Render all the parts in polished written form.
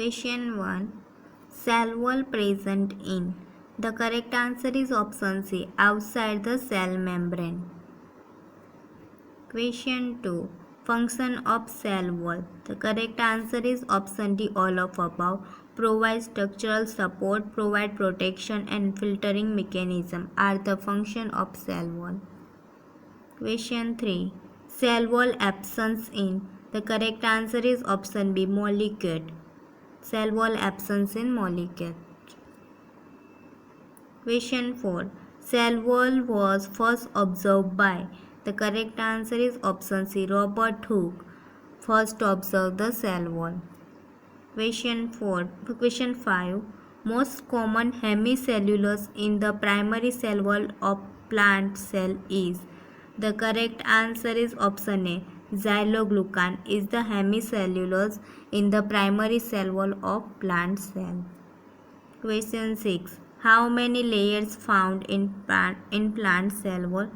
Question 1. Cell wall present in. The correct answer is option C. Outside the cell membrane. Question 2. Function of cell wall. The correct answer is option D. All of above. Provide structural support, provide protection and filtering mechanism are the function of cell wall. Question 3. Cell wall absence in. The correct answer is option B. Molecule. Cell wall absence in molecule. Question 4. Cell wall was first observed by. The correct answer is option C. Robert Hooke first observed the cell wall. Question 5. Most common hemicellulose in the primary cell wall of plant cell is. The correct answer is option A. Xyloglucan is the hemicellulose in the primary cell wall of plant cell. Question 6. How many layers found in plant cell wall?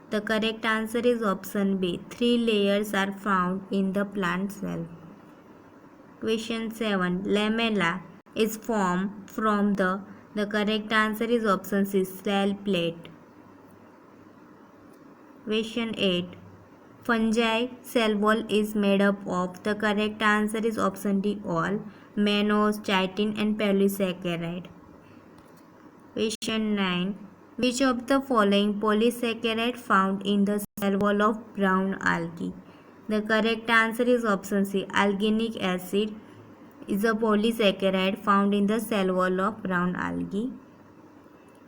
The correct answer is option B. 3 layers are found in the plant cell. Question 7. Lamella is formed from the. The correct answer is option C. Cell plate. Question 8. Fungi cell wall is made up of. The correct answer is option D. All. Mannose, chitin and polysaccharide. Question 9. Which of the following polysaccharide found in the cell wall of brown algae? The correct answer is option C. Alginic acid is a polysaccharide found in the cell wall of brown algae.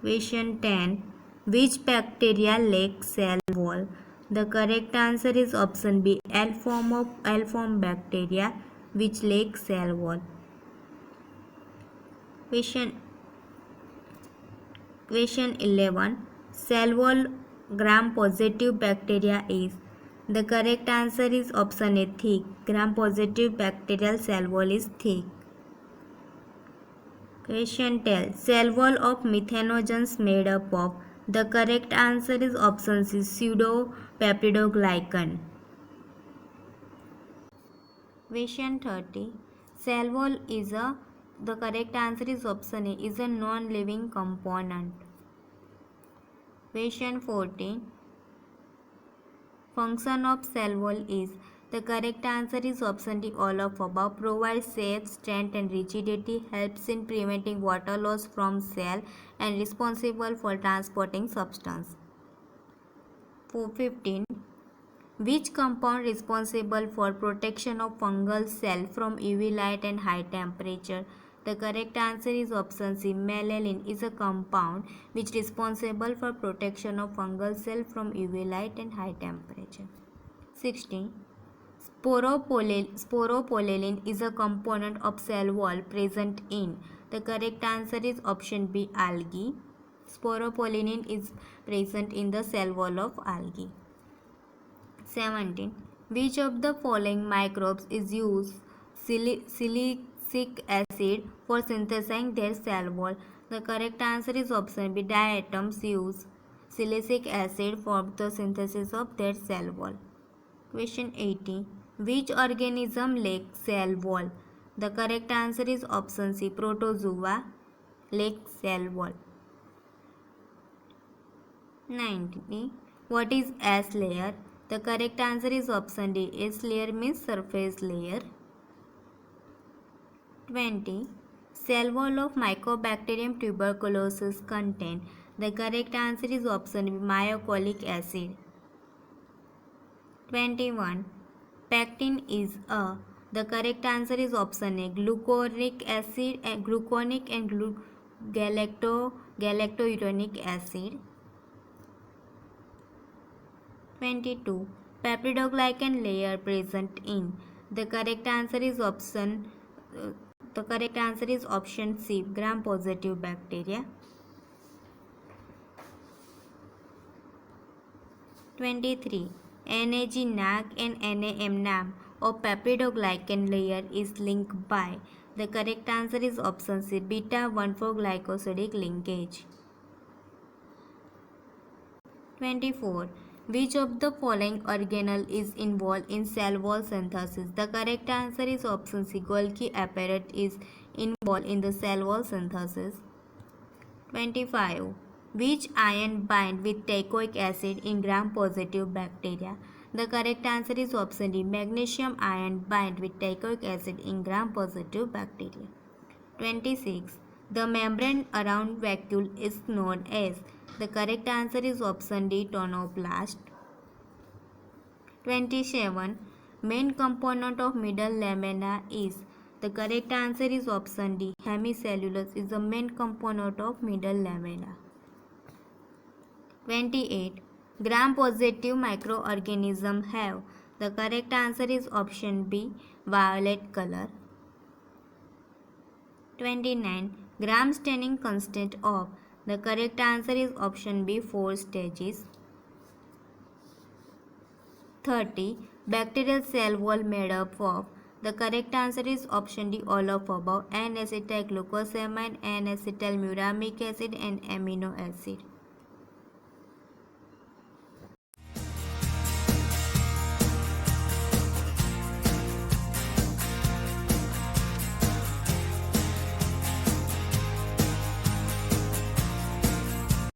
Question 10. Which bacteria lacks cell wall? The correct answer is option B. L form bacteria which lacks cell wall. Question 11. Cell wall gram positive bacteria is. The correct answer is option A. Thick. Gram positive bacterial cell wall is thick. Question 10. Cell wall of methanogens made up of. The correct answer is option C. Pseudopeptidoglycan. Question 30. Cell wall is a. The correct answer is option A. Is a non-living component. Question 14. Function of cell wall is. The correct answer is option D. All of above. Provides shape, strength and rigidity. Helps in preventing water loss from cell and responsible for transporting substance. 15. Which compound responsible for protection of fungal cell from UV light and high temperature? The correct answer is option C. Melalin is a compound which is responsible for protection of fungal cell from UV light and high temperature. 16. Sporopolylene is a component of cell wall present in. The correct answer is option B. Algae. Sporopolylene is present in the cell wall of algae. 17. Which of the following microbes is used silicic acid for synthesizing their cell wall? The correct answer is option B. Diatoms use silicic acid for the synthesis of their cell wall. Question 18. Which organism lacks cell wall? The correct answer is option C. Protozoa lacks cell wall. 19. What is S layer? The correct answer is option D. S layer means surface layer. 20. Cell wall of Mycobacterium tuberculosis contain. The correct answer is option B. Mycolic acid. 21. Pectin is a. The correct answer is option A. Gluconic acid and galactouronic acid. 22. Peptidoglycan layer present in. The correct answer is option C. Gram positive bacteria. 23. NAG and NAM of peptidoglycan layer is linked by. The correct answer is option C. Beta 1,4-glycosidic linkage. 24. Which of the following organelle is involved in cell wall synthesis? The correct answer is option C. Golgi apparatus is involved in the cell wall synthesis. 25. Which ion bind with teichoic acid in gram-positive bacteria? The correct answer is option D. Magnesium ion bind with teichoic acid in gram-positive bacteria. 26. The membrane around vacuole is known as. The correct answer is option D. Tonoplast. 27. Main component of middle lamina is. The correct answer is option D. Hemicellulose is the main component of middle lamina. 28. Gram-positive microorganisms have. The correct answer is option B. Violet color. 29. Gram staining constant of. The correct answer is option B. 4 stages. 30. Bacterial cell wall made up of. The correct answer is option D. All of above. N-acetyl glucosamine, N-acetyl muramic acid and amino acid.